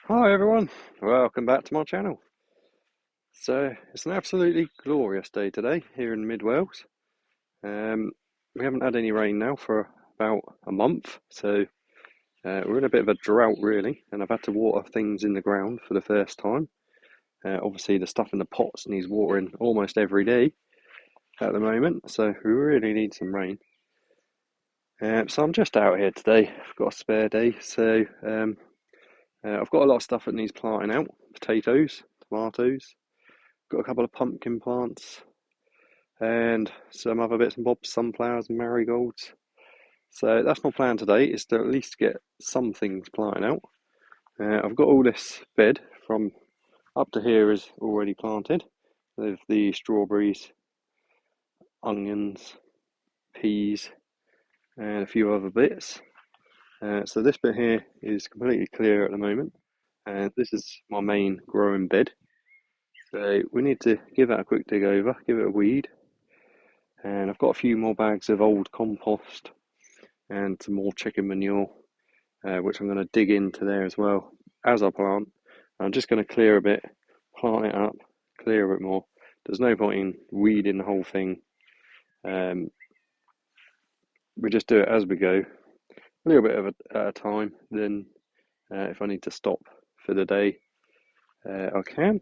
Hi everyone, welcome back to my channel. So it's an absolutely glorious day today here in Mid Wales. Um, we haven't had any rain now for about a month, so we're in a bit of a drought really, and I've had to water things in the ground for the first time. Obviously the stuff in the pots needs watering almost every day at the moment, so we really need some rain. So I'm just out here today. I've got a spare day, so I've got a lot of stuff that needs planting out: potatoes, tomatoes. Got a couple of pumpkin plants and some other bits and bobs, sunflowers and marigolds. So that's my plan today, is to at least get some things planted out. I've got all this bed from up to here is already planted with the strawberries, onions, peas, and a few other bits. So this bit here is completely clear at the moment, and this is my main growing bed. So we need to give that a quick dig over, give it a weed, and I've got a few more bags of old compost and some more chicken manure, which I'm going to dig into there as well as I plant. I'm just going to clear a bit, plant it up, clear a bit more. There's no point in weeding the whole thing. We just do it as we go, a little bit at a time. Then, if I need to stop for the day, I can.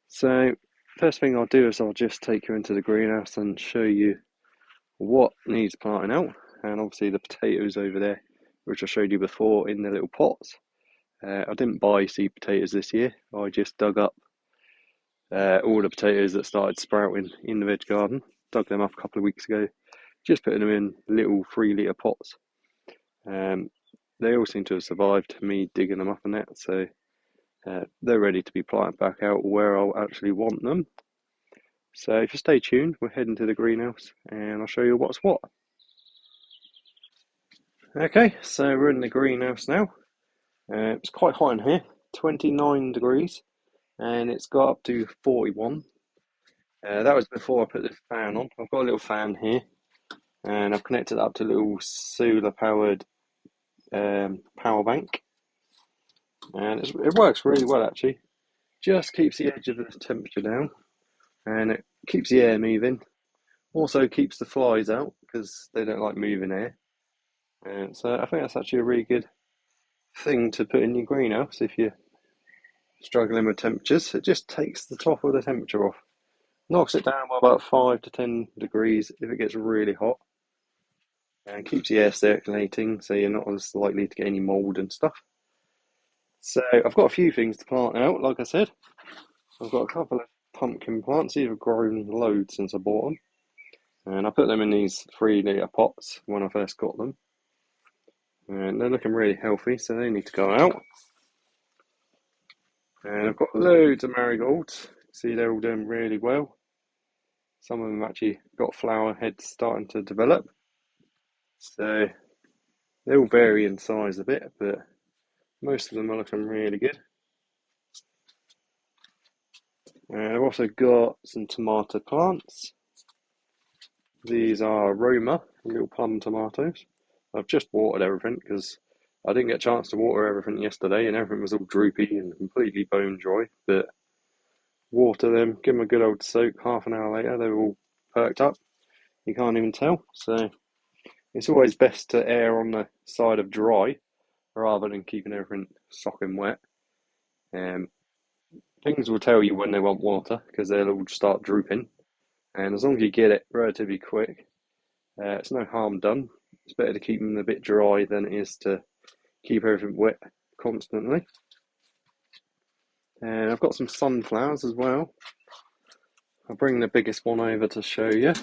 So, first thing I'll do is I'll just take you into the greenhouse and show you what needs planting out, and obviously the potatoes over there, which I showed you before in the little pots. I didn't buy seed potatoes this year. I just dug up all the potatoes that started sprouting in the veg garden. Dug them up a couple of weeks ago. Just putting them in little 3 litre pots. Um, they all seem to have survived me digging them up and that, so they're ready to be planted back out where I'll actually want them. So if you stay tuned, we're heading to the greenhouse and I'll show you what's what. Okay, so we're in the greenhouse now. It's quite hot in here, 29 degrees, and it's got up to 41. That was before I put this fan on. I've got a little fan here, and I've connected it up to a little solar powered power bank, and it works really well actually. Just keeps the edge of the temperature down, and it keeps the air moving. Also keeps the flies out because they don't like moving air. And so I think that's actually a really good thing to put in your greenhouse if you're struggling with temperatures. It just takes the top of the temperature off, knocks it down by about 5 to 10 degrees if it gets really hot, and keeps the air circulating so you're not as likely to get any mold and stuff. So I've got a few things to plant out, like I said. I've got a couple of pumpkin plants. These have grown loads since I bought them. And I put them in these 3 litre pots when I first got them. And they're looking really healthy, so they need to go out. And I've got loads of marigolds. See, they're all doing really well. Some of them actually got flower heads starting to develop. So they all vary in size a bit, but most of them are looking really good. And I've also got some tomato plants. These are Roma, little plum tomatoes. I've just watered everything because I didn't get a chance to water everything yesterday and everything was all droopy and completely bone dry. But water them, give them a good old soak, half an hour later they're all perked up. You can't even tell. So it's always best to err on the side of dry rather than keeping everything soaking wet. Um, Things will tell you when they want water because they'll all start drooping. And as long as you get it relatively quick, it's no harm done. It's better to keep them a bit dry than it is to keep everything wet constantly. And I've got some sunflowers as well. I'll bring the biggest one over to show you.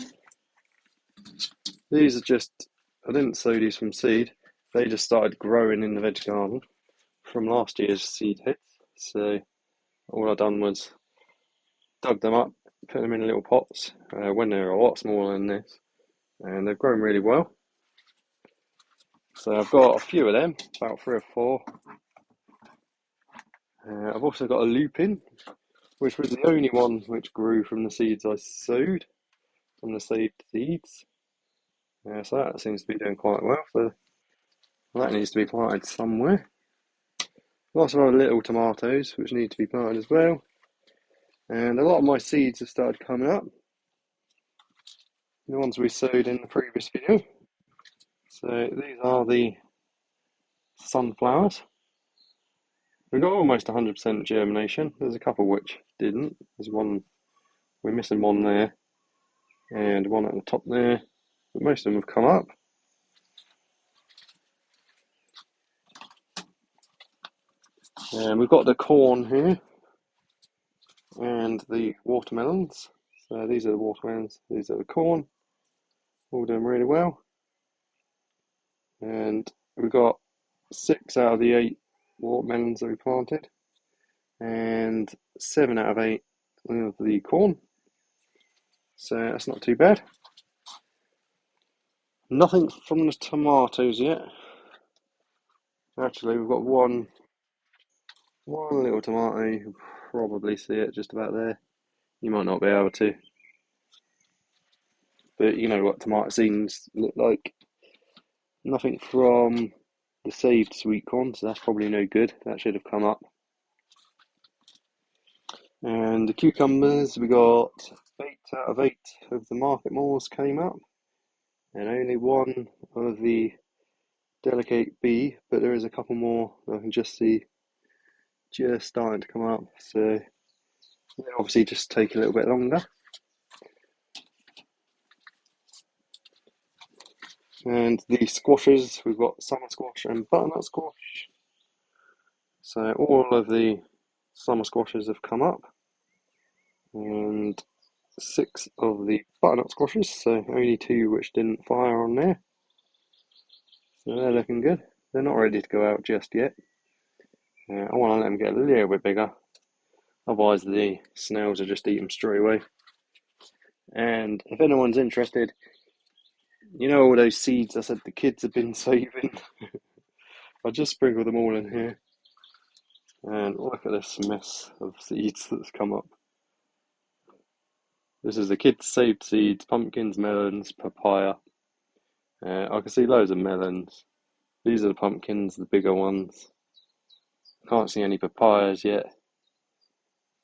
These are just, I didn't sow these from seed. They just started growing in the veg garden from last year's seed heads. So all I've done was dug them up, put them in little pots when they're a lot smaller than this. And they've grown really well. So I've got a few of them, about 3 or 4. I've also got a lupin, which was the only one which grew from the seeds I sowed, from the saved seeds. So that seems to be doing quite well. So that needs to be planted somewhere. Lots of other little tomatoes which need to be planted as well. And a lot of my seeds have started coming up. The ones we sowed in the previous video. So these are the sunflowers. We've got almost 100% germination. There's a couple which didn't. There's one, we're missing one there, and one at the top there. But most of them have come up. And we've got the corn here, and the watermelons. So these are the watermelons, these are the corn. All doing really well. And we've got 6 out of the 8 watermelons that we planted, and 7 out of 8 of the corn. So that's not too bad. Nothing from the tomatoes yet. Actually, we've got one little tomato. You can probably see it just about there. You might not be able to, but you know what tomato seeds look like. Nothing from the saved sweet corn, so that's probably no good. That should have come up. And the cucumbers, we got 8 out of 8 of the market moors came up, and only one of the delicate bee, but there is a couple more I can just see just starting to come up, so they obviously just take a little bit longer. And the squashes, we've got summer squash and butternut squash. So all of the summer squashes have come up, and 6 of the butternut squashes, so only 2 which didn't fire on there. So they're looking good. They're not ready to go out just yet. I want to let them get a little bit bigger, otherwise the snails will just eat them straight away. And if anyone's interested, you know all those seeds I said the kids have been saving? I just sprinkled them all in here. And look at this mess of seeds that's come up. This is the kids' saved seeds: pumpkins, melons, papaya. I can see loads of melons. These are the pumpkins, the bigger ones. Can't see any papayas yet,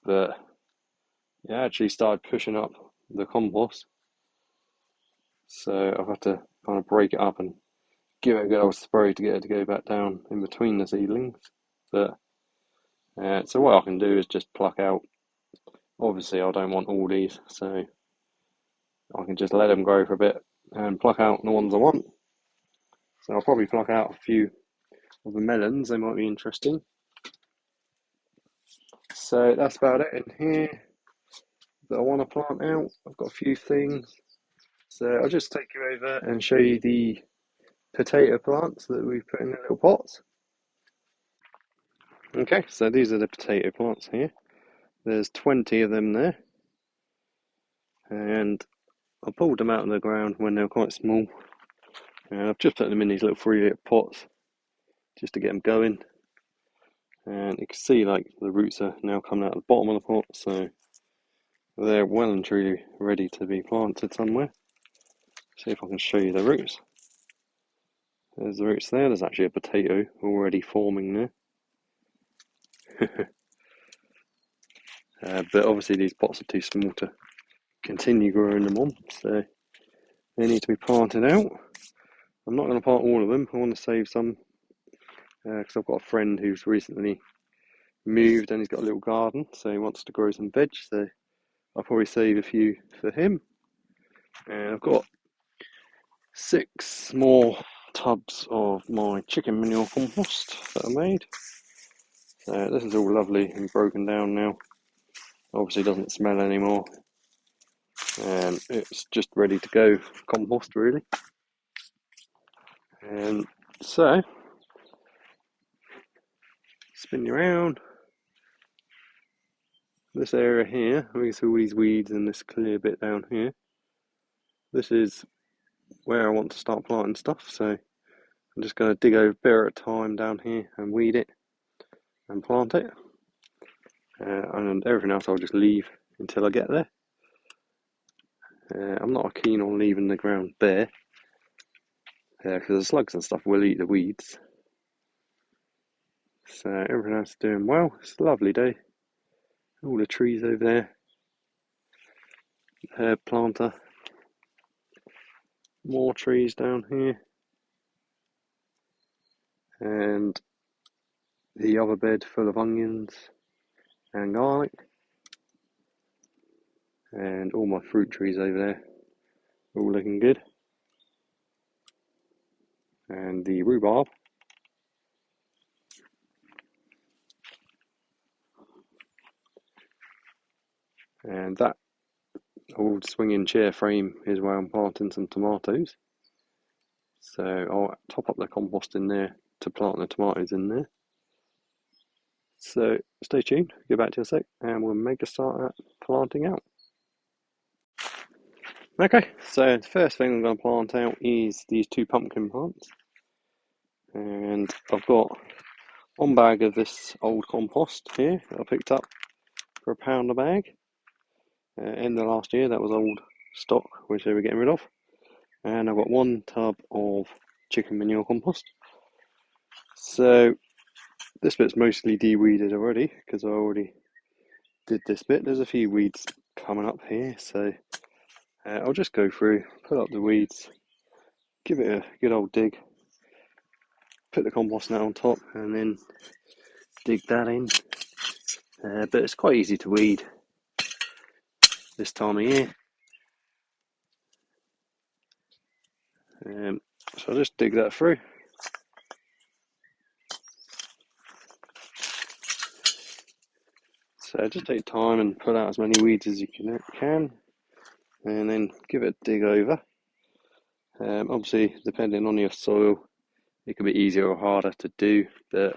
but it actually started pushing up the compost. So I've had to kind of break it up and give it a good old spray to get it to go back down in between the seedlings. But so what I can do is just pluck out. Obviously, I don't want all these, so I can just let them grow for a bit and pluck out the ones I want. So I'll probably pluck out a few of the melons, they might be interesting. So that's about it in here that I want to plant out. I've got a few things. So I'll just take you over and show you the potato plants that we've put in the little pots. Okay, so these are the potato plants here. There's 20 of them there. And I pulled them out of the ground when they were quite small. And I've just put them in these little 3-litre pots just to get them going. And you can see like the roots are now coming out of the bottom of the pot, so they're well and truly ready to be planted somewhere. See if I can show you the roots. There's the roots there. There's actually a potato already forming there. But obviously these pots are too small to continue growing them on, so they need to be planted out. I'm not going to plant all of them. I want to save some because I've got a friend who's recently moved and he's got a little garden, so he wants to grow some veg, so I'll probably save a few for him. And I've got 6 more tubs of my chicken manure compost that I made. So this is all lovely and broken down now. Obviously doesn't smell anymore. And it's just ready to go compost really. And so spin you around. This area here, we can see all these weeds and this clear bit down here. This is where I want to start planting stuff, so I'm just going to dig a bit at a time down here and weed it and plant it. And everything else I'll just leave until I get there. I'm not keen on leaving the ground bare, because the slugs and stuff will eat the weeds. So everything else is doing well. It's a lovely day. All the trees over there. Herb planter. More trees down here. And the other bed full of onions and garlic. And all my fruit trees over there. All looking good. And the rhubarb. And that old swinging chair frame is where I'm planting some tomatoes. So I'll top up the compost in there to plant the tomatoes in there. So stay tuned, get back to you in a sec, and we'll make a start at planting out. Okay, so the first thing I'm going to plant out is these 2 pumpkin plants. And I've got 1 bag of this old compost here that I picked up for £1 a bag. In the last year, that was old stock, which they were getting rid of. And I've got 1 tub of chicken manure compost. So this bit's mostly de-weeded already, because I already did this bit. There's a few weeds coming up here, so I'll just go through, put up the weeds, give it a good old dig, put the compost net on top, and then dig that in. But it's quite easy to weed this time of year. So I'll just dig that through. So just take time and put out as many weeds as you can, and then give it a dig over. Obviously, depending on your soil, it can be easier or harder to do, but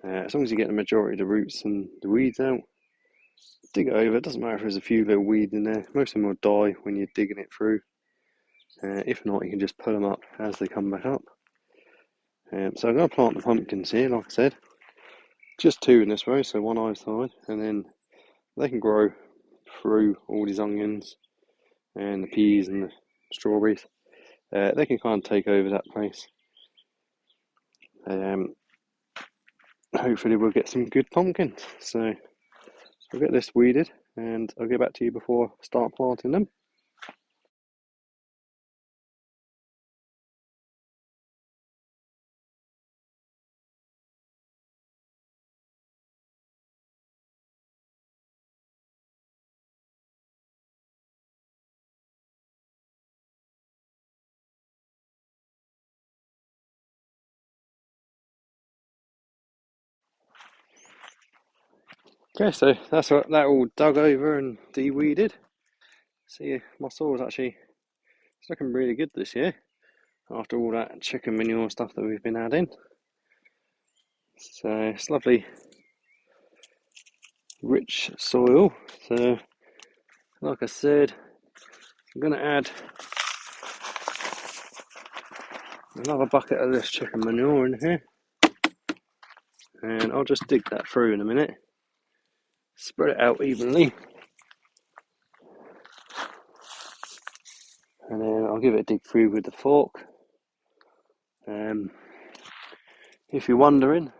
as long as you get the majority of the roots and the weeds out, dig it over. It doesn't matter if there's a few little weeds in there. Most of them will die when you're digging it through. If not, you can just put them up as they come back up. So I'm going to plant the pumpkins here, like I said. Just 2 in this row, so 1 either side. And then they can grow through all these onions and the peas and the strawberries. They can kind of take over that place. Hopefully we'll get some good pumpkins. So I'll get this weeded and I'll get back to you before I start planting them. Okay, so that's that all dug over and de-weeded. See, my soil's actually looking really good this year after all that chicken manure stuff that we've been adding. So it's lovely, rich soil. So, like I said, I'm going to add another bucket of this chicken manure in here, and I'll just dig that through in a minute. Spread it out evenly, and then I'll give it a dig through with the fork. If you're wondering,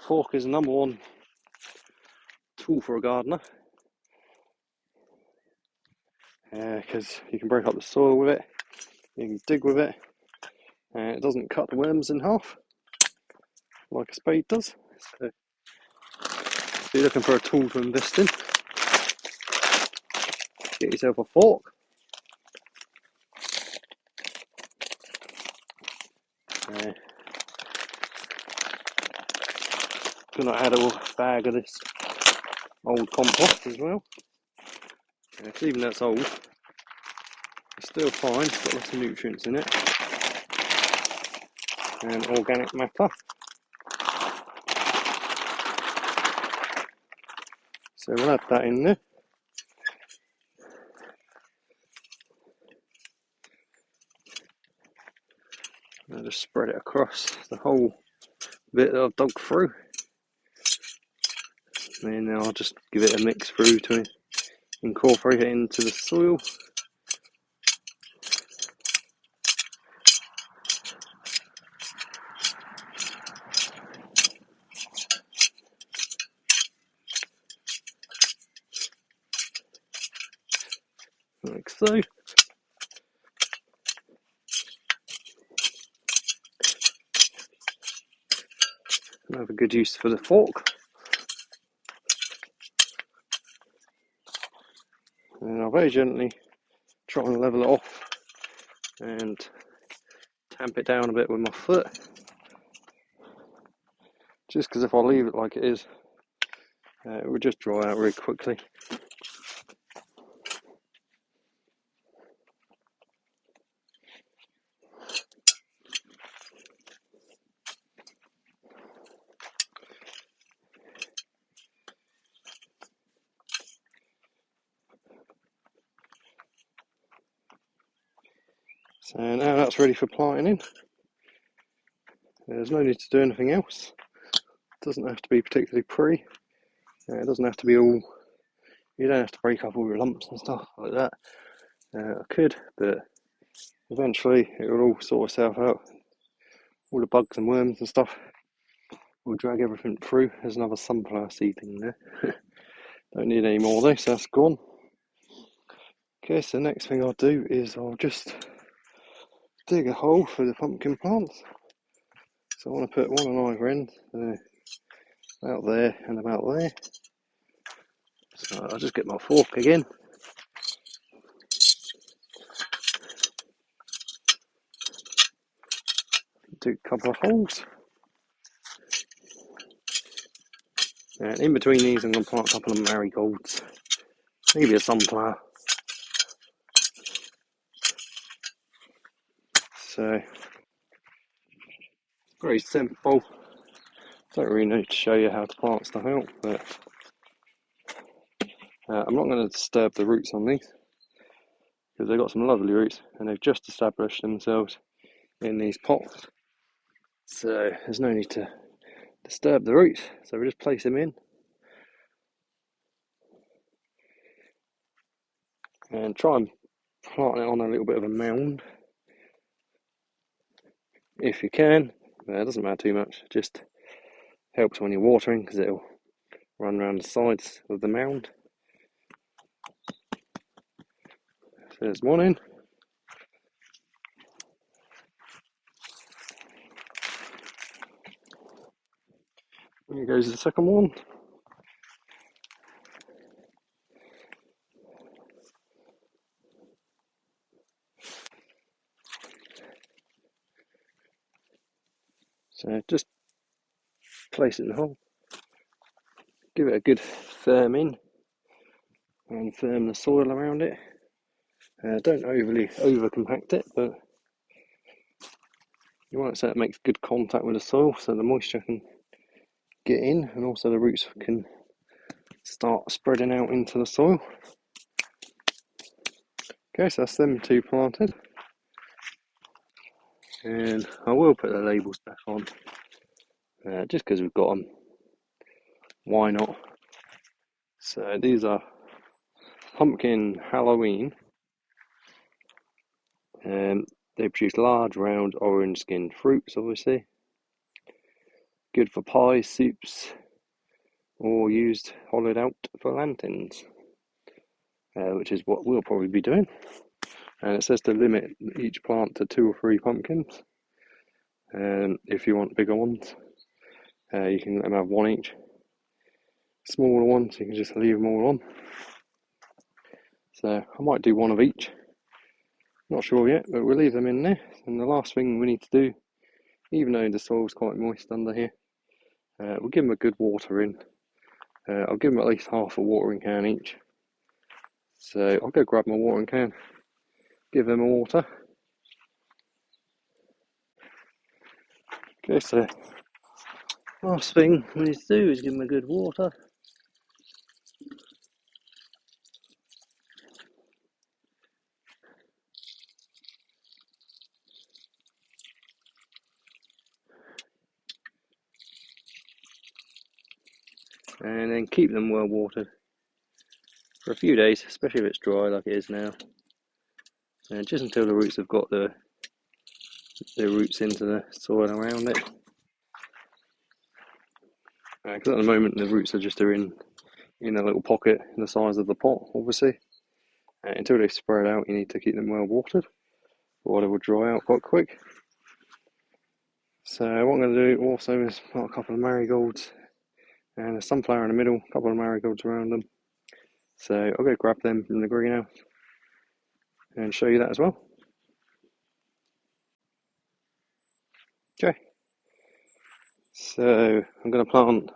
fork is the number 1 tool for a gardener, because you can break up the soil with it, you can dig with it, and it doesn't cut the worms in half like a spade does. So if you're looking for a tool to invest in, get yourself a fork. Gonna add a bag of this old compost as well. Even though it's old, it's still fine. It's got lots of nutrients in it and organic matter. So we'll add that in there. I'll just spread it across the whole bit that I've dug through. And then I'll just give it a mix through to incorporate it into the soil. like so. Another good use for the fork. And I'll very gently try and level it off and tamp it down a bit with my foot. Just because if I leave it like it is, it will just dry out really quickly. So now that's ready for planting in. There's no need to do anything else. It doesn't have to be particularly pretty. It doesn't have to be all, you don't have to break up all your lumps and stuff like that. I could, but eventually it will all sort itself out. All the bugs and worms and stuff will drag everything through. There's another sunflower seed in there. Don't need any more though, so that's gone. Okay, so the next thing I'll do is I'll just dig a hole for the pumpkin plants. So I want to put one on either end, about there and about there. So I'll just get my fork again. Do a couple of holes. And in between these I'm going to plant a couple of marigolds. Maybe a sunflower. So, very simple. Don't really need to show you how to plant stuff out, but I'm not going to disturb the roots on these because they've got some lovely roots and they've just established themselves in these pots. So there's no need to disturb the roots. So we just place them in and try and plant it on a little bit of a mound if you can. It doesn't matter too much, it just helps when you're watering because it'll run around the sides of the mound. So there's one in. Here goes the second one. So just place it in the hole, give it a good firm in and firm the soil around it. Don't overly over compact it, but you want it so it makes good contact with the soil so the moisture can get in and also the roots can start spreading out into the soil. Okay, so that's them two planted. And I will put the labels back on just because we've got them. Why not? So these are pumpkin Halloween. They produce large, round, orange-skinned fruits, obviously. Good for pies, soups, or used hollowed out for lanterns, which is what we'll probably be doing. And it says to limit each plant to 2 or 3 pumpkins. If you want bigger ones, you can let them have 1 each. Smaller ones, you can just leave them all on. So I might do 1 of each. Not sure yet, but we'll leave them in there. And the last thing we need to do, even though the soil's quite moist under here, we'll give them a good water in. I'll give them at least half a watering can each. So I'll go grab my watering can, give them a water. Okay, so last thing we need to do is give them a good water. And then keep them well watered for a few days, especially if it's dry like it is now. And just until the roots have got the roots into the soil around it. Because at the moment the roots are just in a little pocket in the size of the pot, obviously. Until they spread out, you need to keep them well watered, or they will dry out quite quick. So what I'm going to do also is put a couple of marigolds and a sunflower in the middle, a couple of marigolds around them. So I'll go grab them from the greenhouse and show you that as well. Okay, so I'm going to plant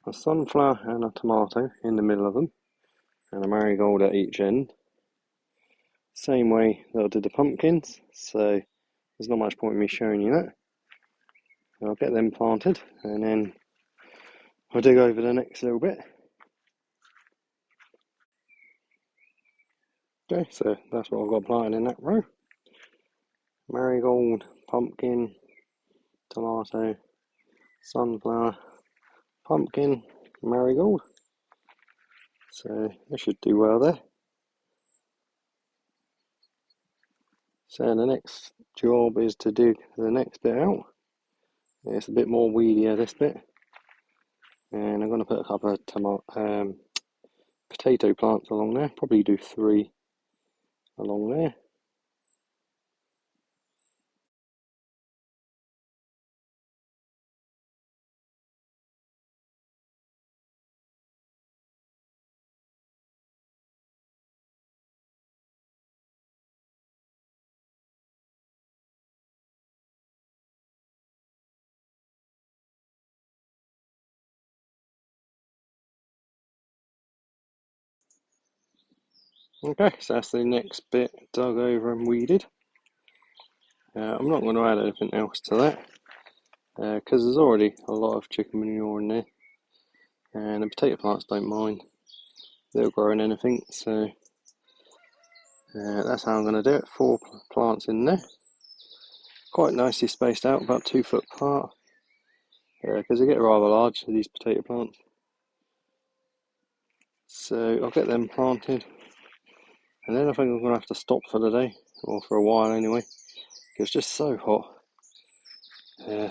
a sunflower and a tomato in the middle of them, and a marigold at each end. Same way that I did the pumpkins, so there's not much point in me showing you that. I'll get them planted and then I'll dig over the next little bit. Okay, so that's what I've got planted in that row. Marigold, pumpkin, tomato, sunflower, pumpkin, marigold. So they should do well there. So the next job is to dig the next bit out. It's a bit more weedier, this bit. And I'm going to put a couple of potato plants along there. Probably do 3 along there. Okay, so that's the next bit dug over and weeded. I'm not going to add anything else to that because there's already a lot of chicken manure in there, and the potato plants don't mind. They'll grow in anything, so that's how I'm going to do it. 4 plants in there, quite nicely spaced out, about 2 foot apart, because they get rather large, these potato plants. So I'll get them planted, and then I think I'm going to have to stop for the day, or for a while anyway, because it's just so hot.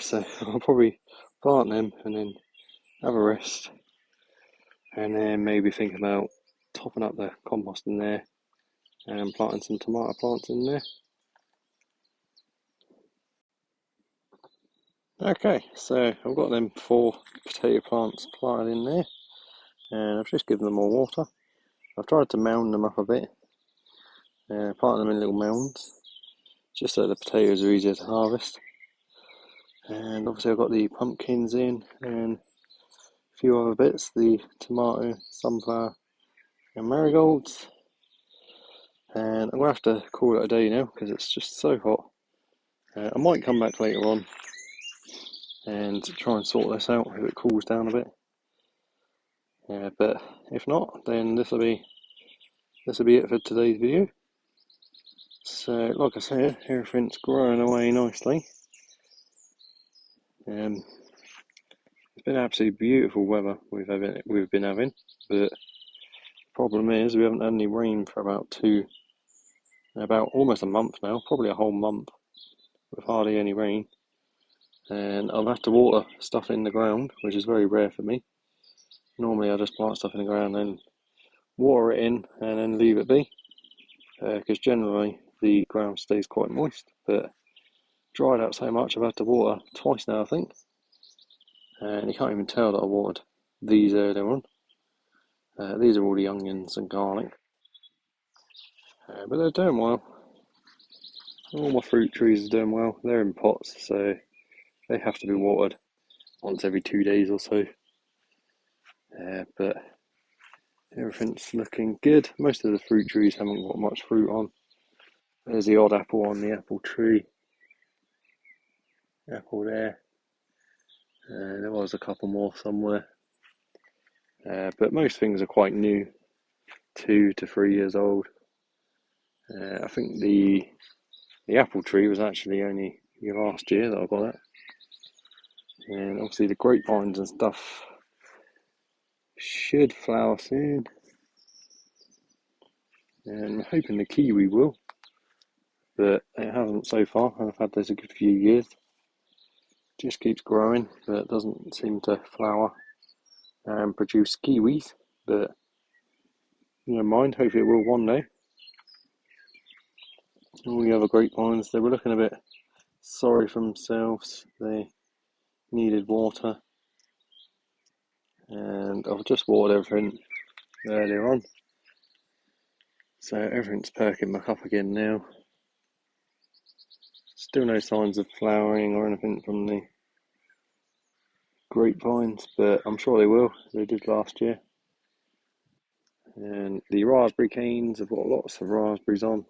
So I'll probably plant them and then have a rest, and then maybe think about topping up the compost in there and planting some tomato plants in there. Okay, so I've got them 4 potato plants planted in there, and I've just given them more water. I've tried to mound them up a bit, plant them in little mounds, just so the potatoes are easier to harvest. And obviously I've got the pumpkins in and a few other bits, the tomato, sunflower and marigolds. And I'm going to have to call it a day now because it's just so hot. I might come back later on and try and sort this out if it cools down a bit. But if not, then this will be it for today's video. So, like I said, everything's growing away nicely. It's been absolutely beautiful weather we've been having, but the problem is we haven't had any rain for about almost a month now, probably a whole month with hardly any rain. And I'll have to water stuff in the ground, which is very rare for me. Normally I just plant stuff in the ground and water it in and then leave it be, because generally the ground stays quite moist, but dried out so much I've had to water twice now, I think. And you can't even tell that I watered these earlier on. These are all the onions and garlic, but they're doing well. All my fruit trees are doing well. They're in pots, so they have to be watered once every 2 days or so. But everything's looking good. Most of the fruit trees haven't got much fruit on. There's the odd apple on the apple tree. Apple there. There was a couple more somewhere. But most things are quite new, 2 to 3 years old. I think the apple tree was actually only last year that I got it. And obviously the grapevines and stuff should flower soon. And I'm hoping the kiwi will, but it hasn't so far, and I've had this a good few years. Just keeps growing, but doesn't seem to flower and produce kiwis. But Never mind, hopefully it will one day. All the other grapevines, they were looking a bit sorry for themselves. They needed water, and I've just watered everything earlier on, so everything's perking back up again now. Still no signs of flowering or anything from the grapevines, but I'm sure they will. They did last year. And the raspberry canes have got lots of raspberries on.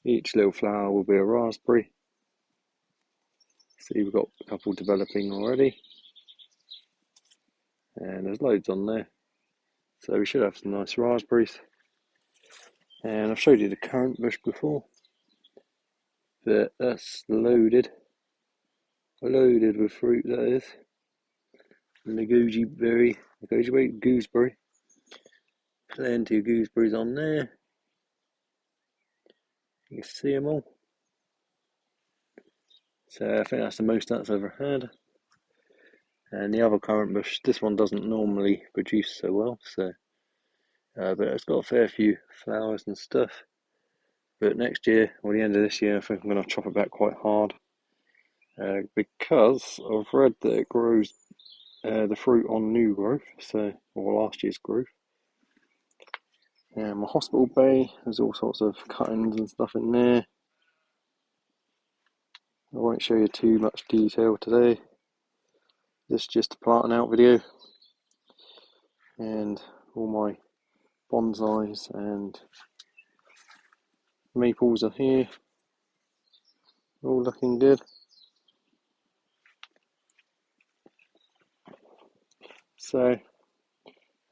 Each little flower will be a raspberry. See, we've got a couple developing already, and there's loads on there, so we should have some nice raspberries. And I've showed you the currant bush before, but that's loaded with fruit, that is. And the gooseberry, plenty of gooseberries on there. You can see them all. So I think that's the most that's ever had. And the other currant bush, this one doesn't normally produce so well, so but it's got a fair few flowers and stuff. But next year, or the end of this year, I think I'm going to chop it back quite hard, because I've read that it grows the fruit on new growth, or last year's growth. And my hospital bay, there's all sorts of cuttings and stuff in there. I won't show you too much detail today. This is just a planting out video, and all my bonsais and maples are here, all looking good. So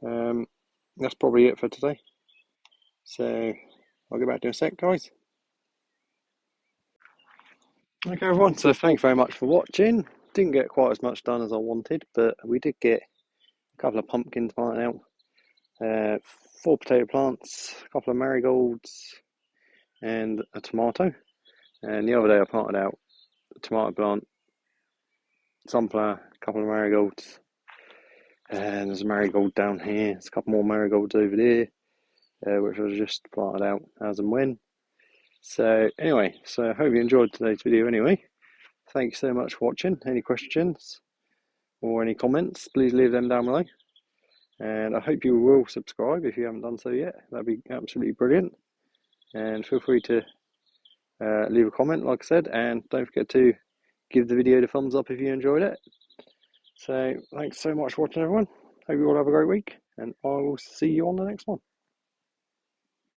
that's probably it for today. So I'll get back to you in a sec, guys. Okay, everyone. So thank you very much for watching. Didn't get quite as much done as I wanted, but we did get a couple of pumpkins planted out, 4 potato plants, a couple of marigolds, and a tomato. And the other day I planted out a tomato plant, sunflower, a couple of marigolds, and there's a marigold down here. There's a couple more marigolds over there, which I just planted out as and when. So anyway, I hope you enjoyed today's video anyway. Thank you so much for watching. Any questions or any comments, please leave them down below. And I hope you will subscribe if you haven't done so yet. That'd be absolutely brilliant. And feel free to leave a comment, like I said, and don't forget to give the video the thumbs up if you enjoyed it. So thanks so much for watching, everyone. Hope you all have a great week, and I will see you on the next one.